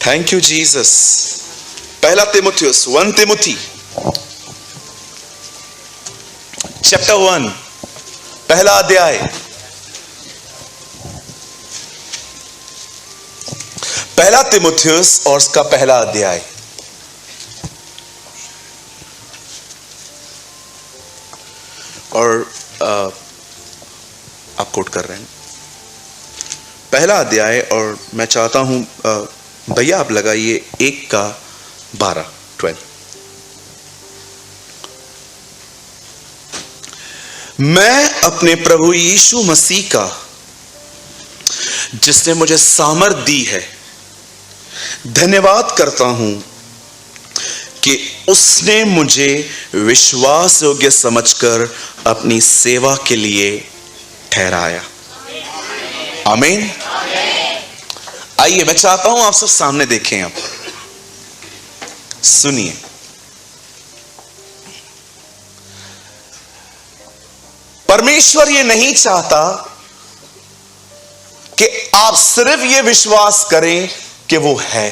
Thank you Jesus. पहला तिमुथियुस 1 तिमुथी chapter 1 पहला अध्याय। पहला तिमुथियुस और उसका पहला अध्याय। और आप कोट कर रहे हैं पहला अध्याय, और मैं चाहता हूं भैया आप लगाइए 1:12। मैं अपने प्रभु यीशु मसीह का, जिसने मुझे सामर्थ दी है, धन्यवाद करता हूं कि उसने मुझे विश्वास योग्य समझकर अपनी सेवा के लिए ठहराया। आमीन। आइए मैं चाहता हूं आप सब सामने देखें, आप सुनिए। परमेश्वर ये नहीं चाहता कि आप सिर्फ ये विश्वास करें कि वो है।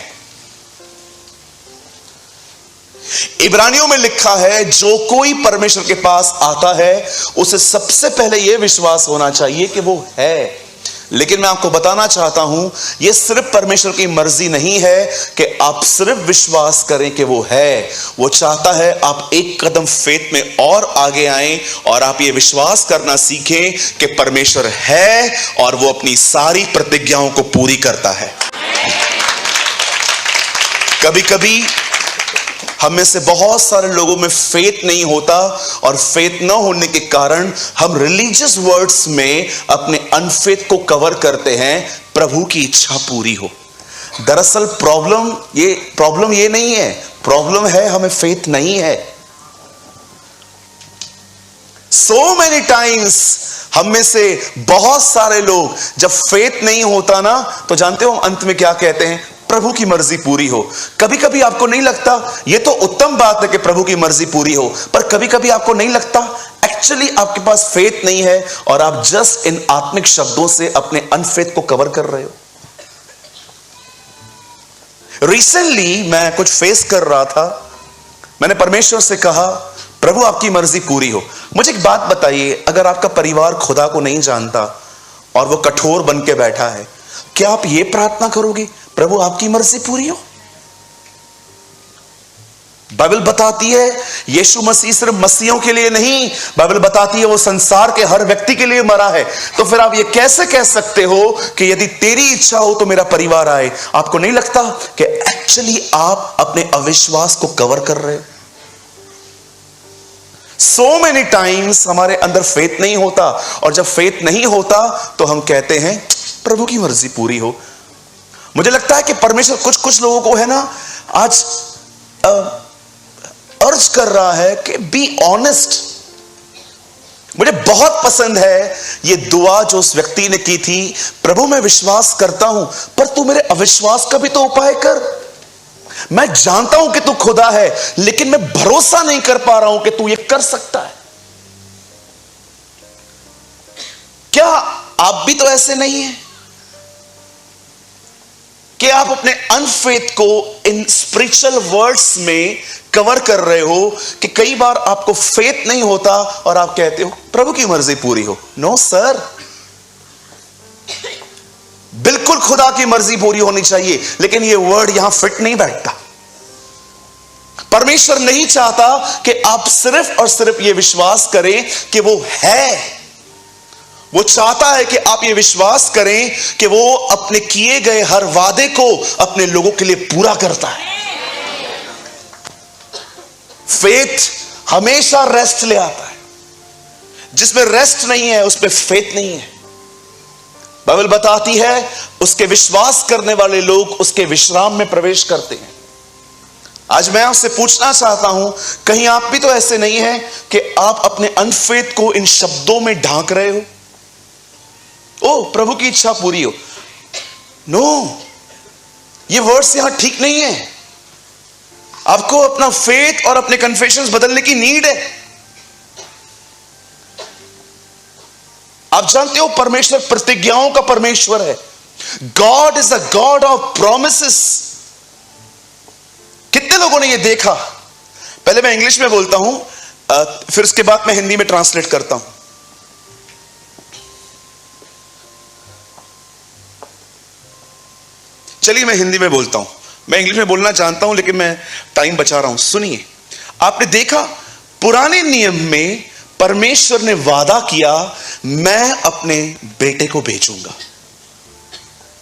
इब्रानियों में लिखा है, जो कोई परमेश्वर के पास आता है उसे सबसे पहले यह विश्वास होना चाहिए कि वो है। लेकिन मैं आपको बताना चाहता हूं, यह सिर्फ परमेश्वर की मर्जी नहीं है कि आप सिर्फ विश्वास करें कि वो है। वो चाहता है आप एक कदम फेथ में और आगे आएं और आप ये विश्वास करना सीखें कि परमेश्वर है और वो अपनी सारी प्रतिज्ञाओं को पूरी करता है। कभी कभी हम में से बहुत सारे लोगों में फेथ नहीं होता, और फेथ न होने के कारण हम रिलीजियस वर्ड्स में अपने अनफेथ को कवर करते हैं, प्रभु की इच्छा पूरी हो। दरअसल प्रॉब्लम ये नहीं है, प्रॉब्लम है हमें फेथ नहीं है। सो मेनी टाइम्स हम में से बहुत सारे लोग जब फेथ नहीं होता ना, तो जानते हो अंत में क्या कहते हैं? प्रभु की मर्जी पूरी हो। कभी कभी आपको नहीं लगता, यह तो उत्तम बात है कि प्रभु की मर्जी पूरी हो, पर कभी कभी आपको नहीं लगता एक्चुअली आपके पास फेथ नहीं है और आप जस्ट इन आत्मिक शब्दों से अपने अनफेथ को कवर कर रहे हो। रिसेंटली मैं कुछ फेस कर रहा था, मैंने परमेश्वर से कहा, प्रभु आपकी मर्जी पूरी हो। मुझे एक बात बताइए, अगर आपका परिवार खुदा को नहीं जानता और वो कठोर बन के बैठा है, क्या आप ये प्रार्थना करोगे, प्रभु आपकी मर्जी पूरी हो? बाइबल बताती है यीशु मसीह सिर्फ मसीहों के लिए नहीं, बाइबल बताती है वो संसार के हर व्यक्ति के लिए मरा है। तो फिर आप ये कैसे कह सकते हो कि यदि तेरी इच्छा हो तो मेरा परिवार आए? आपको नहीं लगता कि एक्चुअली आप अपने अविश्वास को कवर कर रहे हो? सो मेनी टाइम्स हमारे अंदर फेथ नहीं होता, और जब फेथ नहीं होता तो हम कहते हैं प्रभु की मर्जी पूरी हो। मुझे लगता है कि परमेश्वर कुछ लोगों को है ना आज अर्ज कर रहा है कि बी ऑनेस्ट। मुझे बहुत पसंद है ये दुआ जो उस व्यक्ति ने की थी, प्रभु मैं विश्वास करता हूं पर तू मेरे अविश्वास का भी तो उपाय कर। मैं जानता हूं कि तू खुदा है, लेकिन मैं भरोसा नहीं कर पा रहा हूं कि तू ये कर सकता है। क्या आप भी तो ऐसे नहीं है कि आप अपने अनफेथ को इन स्पिरिचुअल वर्ड्स में कवर कर रहे हो कि कई बार आपको फेथ नहीं होता और आप कहते हो प्रभु की मर्जी पूरी हो? नो सर, बिल्कुल खुदा की मर्जी पूरी होनी चाहिए, लेकिन यह वर्ड यहां फिट नहीं बैठता। परमेश्वर नहीं चाहता कि आप सिर्फ और सिर्फ यह विश्वास करें कि वो है। वो चाहता है कि आप ये विश्वास करें कि वो अपने किए गए हर वादे को अपने लोगों के लिए पूरा करता है। फेथ हमेशा रेस्ट ले आता है, जिसमें रेस्ट नहीं है उस पर फेथ नहीं है। बाइबल बताती है उसके विश्वास करने वाले लोग उसके विश्राम में प्रवेश करते हैं। आज मैं आपसे पूछना चाहता हूं, कहीं आप भी तो ऐसे नहीं है कि आप अपने अनफेथ को इन शब्दों में ढांक रहे हो? ओ प्रभु की इच्छा पूरी हो। नो, ये वर्ड्स यहां ठीक नहीं है। आपको अपना फेथ और अपने कन्फेशंस बदलने की नीड है। आप जानते हो परमेश्वर प्रतिज्ञाओं का परमेश्वर है। God is a God of promises. लोगों ने यह देखा। पहले मैं इंग्लिश में बोलता हूं, फिर उसके बाद मैं हिंदी में ट्रांसलेट करता हूं। चलिए मैं हिंदी में बोलता हूं। मैं इंग्लिश में बोलना जानता हूं लेकिन मैं टाइम बचा रहा हूं। सुनिए, आपने देखा पुराने नियम में परमेश्वर ने वादा किया, मैं अपने बेटे को भेजूंगा।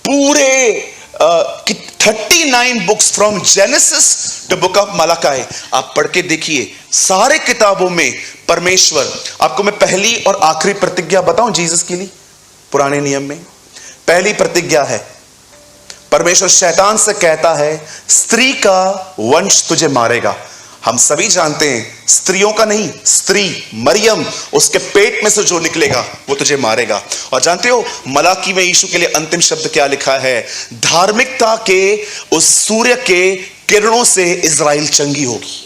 पूरे 39 books from Genesis to book of Malachi आप पढ़ के देखिए। सारे किताबों में परमेश्वर, आपको मैं पहली और आखिरी प्रतिज्ञा बताऊं जीसस के लिए। पुराने नियम में पहली प्रतिज्ञा है, परमेश्वर शैतान से कहता है, स्त्री का वंश तुझे मारेगा। हम सभी जानते हैं स्त्रियों का नहीं, स्त्री मरियम, उसके पेट में से जो निकलेगा वो तुझे मारेगा। और जानते हो मलाकी में यीशु के लिए अंतिम शब्द क्या लिखा है? धार्मिकता के उस सूर्य के किरणों से इजराइल चंगी होगी।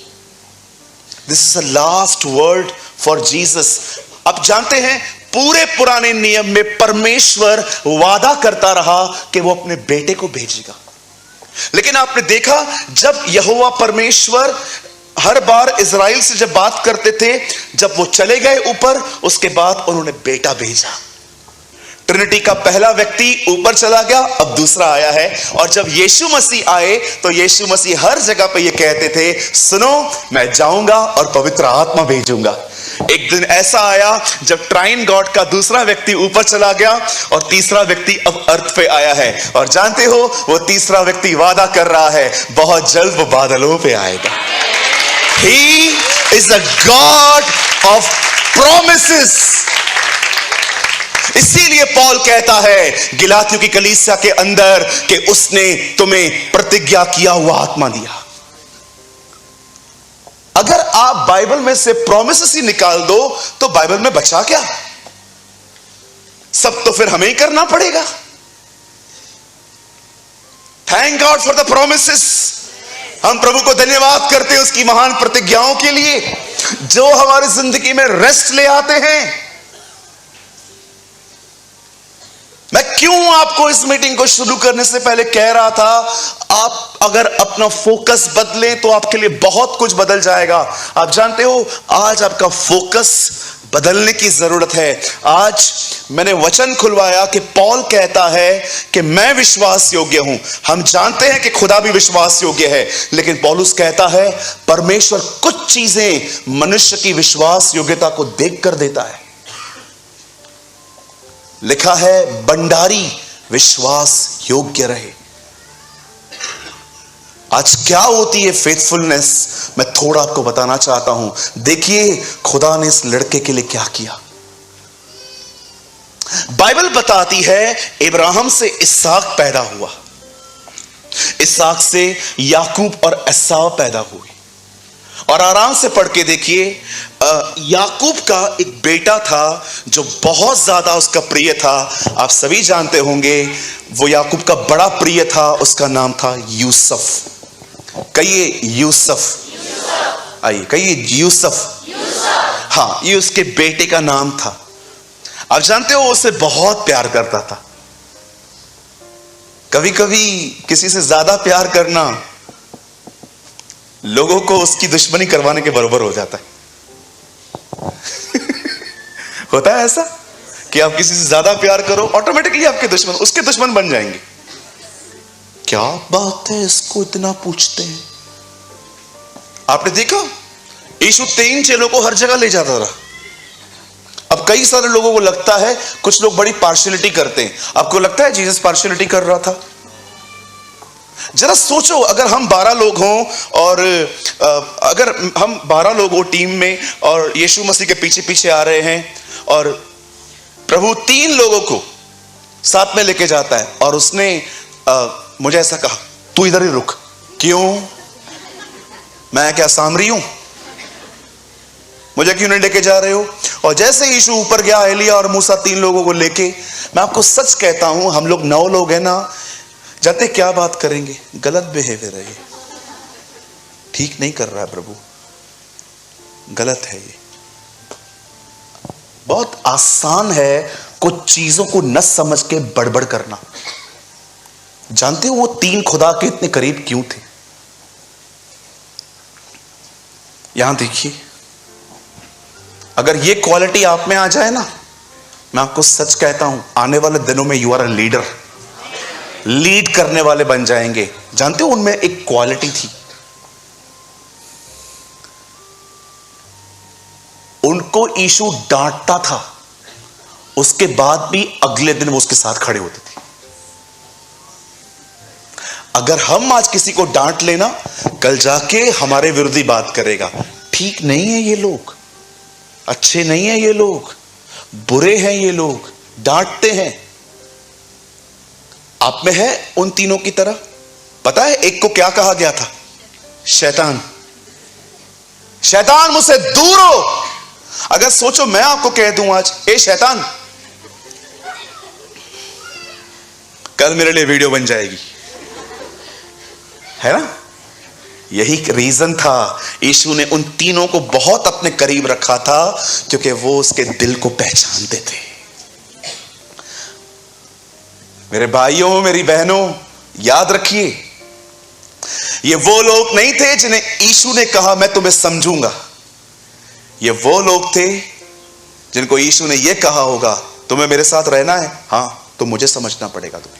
This is the last word for Jesus. आप जानते हैं पूरे पुराने नियम में परमेश्वर वादा करता रहा कि वो अपने बेटे को भेजेगा। लेकिन आपने देखा जब यहोवा परमेश्वर हर बार इजराइल से जब बात करते थे, जब वो चले गए ऊपर, उसके बाद उन्होंने बेटा भेजा। ट्रिनिटी का पहला व्यक्ति ऊपर चला गया, अब दूसरा आया है। और जब यीशु मसीह आए तो यीशु मसीह हर जगह पे ये कहते थे, सुनो मैं जाऊंगा और पवित्र आत्मा भेजूंगा। एक दिन ऐसा आया जब ट्राइन गॉड का दूसरा व्यक्ति ऊपर चला गया और तीसरा व्यक्ति अब अर्थ पे आया है। और जानते हो वो तीसरा व्यक्ति वादा कर रहा है, बहुत जल्द वो बादलों पे आएगा। He is the God of promises। इसीलिए पौल कहता है गलातियों की कलीसिया के अंदर कि उसने तुम्हें प्रतिज्ञा किया हुआ आत्मा दिया। अगर आप बाइबल में से प्रॉमिसेस ही निकाल दो तो बाइबल में बचा क्या? सब तो फिर हमें ही करना पड़ेगा। Thank God for the promises. हम प्रभु को धन्यवाद करते हैं उसकी महान प्रतिज्ञाओं के लिए जो हमारी जिंदगी में रेस्ट ले आते हैं। मैं क्यों आपको इस मीटिंग को शुरू करने से पहले कह रहा था, आप अगर अपना फोकस बदलें तो आपके लिए बहुत कुछ बदल जाएगा। आप जानते हो आज आपका फोकस बदलने की जरूरत है। आज मैंने वचन खुलवाया कि पौल कहता है कि मैं विश्वास योग्य हूं। हम जानते हैं कि खुदा भी विश्वास योग्य है, लेकिन पौलुस कहता है परमेश्वर कुछ चीजें मनुष्य की विश्वास योग्यता को देखकर देता है। लिखा है भंडारी विश्वास योग्य रहे। आज क्या होती है फेथफुलनेस, मैं थोड़ा आपको बताना चाहता हूं। देखिए खुदा ने इस लड़के के लिए क्या किया। बाइबल बताती है इब्राहिम से इसहाक पैदा हुआ, इसहाक से याकूब और एसाव पैदा हुए। और आराम से पढ़ के देखिए, याकूब का एक बेटा था जो बहुत ज्यादा उसका प्रिय था। आप सभी जानते होंगे वो याकूब का बड़ा प्रिय था, उसका नाम था यूसुफ। कहिए यूसुफ। आइए कहिए यूसुफ। हाँ, ये उसके बेटे का नाम था। आप जानते हो उसे बहुत प्यार करता था। कभी कभी किसी से ज्यादा प्यार करना लोगों को उसकी दुश्मनी करवाने के बराबर हो जाता है। होता है ऐसा कि आप किसी से ज्यादा प्यार करो, ऑटोमेटिकली आपके दुश्मन उसके दुश्मन बन जाएंगे। क्या बात है, इसको इतना पूछते हैं। आपने देखा यीशु 3 चेलों को हर जगह ले जाता रहा। अब कई सारे लोगों को लगता है, कुछ लोग बड़ी पार्शियलिटी करते हैं। आपको लगता है जीसस पार्शियलिटी कर रहा था? जरा सोचो, अगर हम 12 लोग हों और अगर हम 12 लोग हो टीम में और यीशु मसीह के पीछे पीछे आ रहे हैं और प्रभु 3 लोगों को साथ में लेके जाता है और उसने मुझे ऐसा कहा, तू इधर ही रुक। क्यों? मैं क्या सामरी हूं? मुझे क्यों नहीं लेके जा रहे हो? और जैसे यीशु ऊपर गया, एलिया और मूसा 3 लोगों को लेके, मैं आपको सच कहता हूं, हम लोग 9 लोग हैं ना, जाते क्या बात करेंगे? गलत बिहेवियर है ये, ठीक नहीं कर रहा है प्रभु, गलत है ये। बहुत आसान है कुछ चीजों को न समझ के बड़बड़ करना। जानते हो वो 3 खुदा के इतने करीब क्यों थे? यहां देखिए, अगर ये क्वालिटी आप में आ जाए ना, मैं आपको सच कहता हूं, आने वाले दिनों में you are a leader, lead करने वाले बन जाएंगे। जानते हो उनमें एक क्वालिटी थी, उनको यीशु डांटता था, उसके बाद भी अगले दिन वो उसके साथ खड़े होते थे। अगर हम आज किसी को डांट लेना, कल जाके हमारे विरोधी बात करेगा, ठीक नहीं है ये लोग, अच्छे नहीं है ये लोग, बुरे हैं ये लोग, डांटते हैं। आप में है उन तीनों की तरह? पता है एक को क्या कहा गया था? शैतान, शैतान मुझसे दूर हो। अगर सोचो मैं आपको कह दूं आज, ए शैतान, कल मेरे लिए वीडियो बन जाएगी, है ना? यही रीजन था, यीशु ने उन तीनों को बहुत अपने करीब रखा था, क्योंकि वो उसके दिल को पहचानते थे। मेरे भाइयों, मेरी बहनों, याद रखिए, ये वो लोग नहीं थे जिन्हें यीशु ने कहा मैं तुम्हें समझूंगा। ये वो लोग थे जिनको यीशु ने यह कहा होगा, तुम्हें मेरे साथ रहना है, हां तो मुझे समझना पड़ेगा तुम्हें।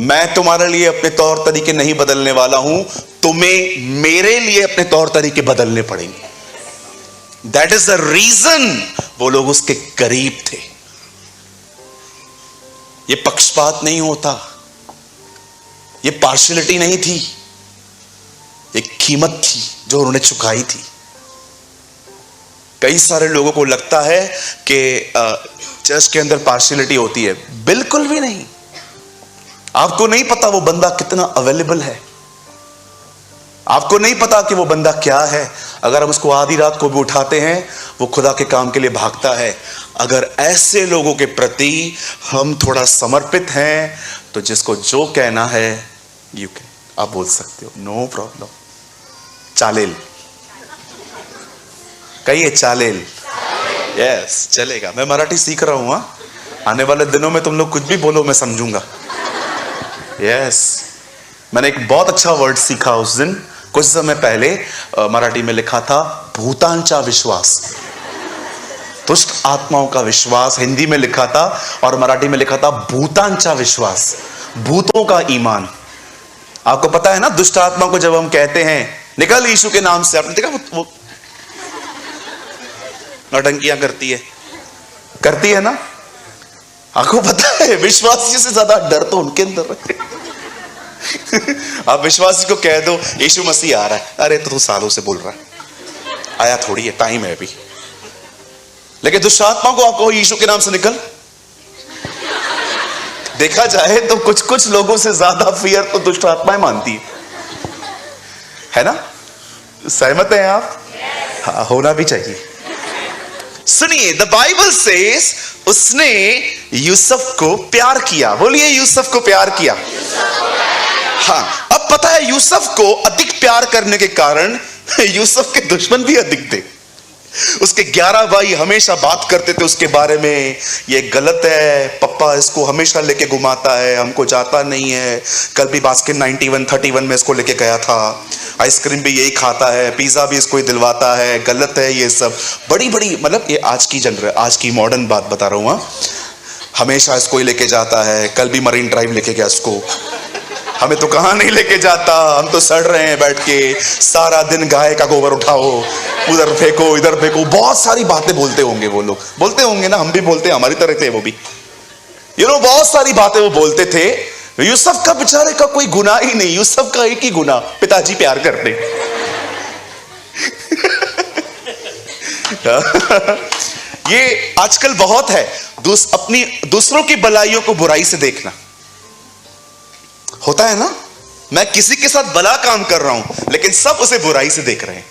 मैं तुम्हारे लिए अपने तौर तरीके नहीं बदलने वाला हूं, तुम्हें मेरे लिए अपने तौर तरीके बदलने पड़ेंगे। दैट इज द रीजन वो लोग उसके करीब थे। ये पक्षपात नहीं होता, ये पार्शियलिटी नहीं थी, एक कीमत थी जो उन्होंने चुकाई थी। कई सारे लोगों को लगता है कि चर्च के अंदर पार्शियलिटी होती है, बिल्कुल भी नहीं। आपको नहीं पता वो बंदा कितना अवेलेबल है, आपको नहीं पता कि वो बंदा क्या है। अगर हम उसको आधी रात को भी उठाते हैं, वो खुदा के काम के लिए भागता है। अगर ऐसे लोगों के प्रति हम थोड़ा समर्पित हैं, तो जिसको जो कहना है यू कैन, आप बोल सकते हो, नो प्रॉब्लम। चालेल कहिए, चालेल, यस, चलेगा। मैं मराठी सीख रहा हूं, आने वाले दिनों में तुम लोग कुछ भी बोलो मैं समझूंगा। यस, मैंने एक बहुत अच्छा वर्ड सीखा उस दिन, कुछ समय पहले। मराठी में लिखा था भूतांचा विश्वास, दुष्ट आत्माओं का विश्वास, हिंदी में लिखा था, और मराठी में लिखा था भूतांचा विश्वास, भूतों का ईमान। आपको पता है ना, दुष्ट आत्मा को जब हम कहते हैं निकल यीशु के नाम से, आपने देखा वो नौटंकियां करती है ना। आपको पता है विश्वासी से ज्यादा डर तो उनके अंदर है। आप विश्वासी को कह दो यीशु मसीह आ रहा है, अरे तो तू सालों से बोल रहा है, आया थोड़ी है, टाइम है अभी। लेकिन दुष्ट आत्मा को आप कहो यीशु के नाम से निकल, देखा जाए तो कुछ कुछ लोगों से ज्यादा फियर तो दुष्ट आत्माएं मानती है ना? सहमत हैं आप? हाँ, होना भी चाहिए। सुनिए, द बाइबल सेज उसने यूसुफ को प्यार किया। बोलिए, यूसुफ को प्यार किया। हाँ, अब पता है यूसुफ को अधिक प्यार करने के कारण यूसुफ के दुश्मन भी अधिक थे। उसके 11 भाई हमेशा बात करते थे उसके बारे में, ये गलत है, पप्पा इसको हमेशा लेके घुमाता है, हमको जाता नहीं है। कल भी बास्केट 91-31 में इसको लेके गया था, आइसक्रीम भी यही खाता है, पिज्जा भी इसको ही दिलवाता है, गलत है ये सब। बड़ी बड़ी, मतलब ये आज की मॉडर्न बात बता रहा हूँ। हमेशा इसको ही लेके जाता है, कल भी मरीन ड्राइव लेके गया इसको। हमें तो कहाँ नहीं लेके जाता, हम तो सड़ रहे हैं बैठ के, सारा दिन गाय का गोबर उठाओ, उधर फेंको इधर फेंको, बहुत सारी बातें बोलते होंगे वो लोग, बोलते होंगे ना, हम भी बोलते हैं, हमारी तरह थे वो भी, बहुत सारी बातें वो बोलते थे। यूसुफ का बेचारे का कोई गुनाह ही नहीं, यूसुफ का एक ही गुनाह, पिताजी प्यार करते। ये आजकल बहुत है, अपनी दूसरों की भलाइयों को बुराई से देखना होता है ना। मैं किसी के साथ भला काम कर रहा हूं, लेकिन सब उसे बुराई से देख रहे हैं।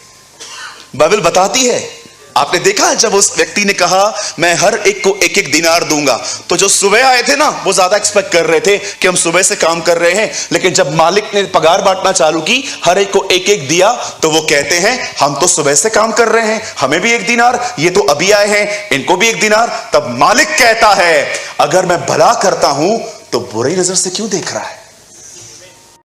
बाइबल बताती है, आपने देखा जब उस व्यक्ति ने कहा मैं हर एक को एक एक दिनार दूंगा, तो जो सुबह आए थे ना, वो ज्यादा एक्सपेक्ट कर रहे थे कि हम सुबह से काम कर रहे हैं, लेकिन जब मालिक ने पगार बांटना चालू की, हर एक को एक एक दिया, तो वो कहते हैं हम तो सुबह से काम कर रहे हैं, हमें भी 1 दिनार, ये तो अभी आए हैं, इनको भी 1 दिनार। तब मालिक कहता है अगर मैं भला करता हूं तो बुरी नजर से क्यों देख रहा है?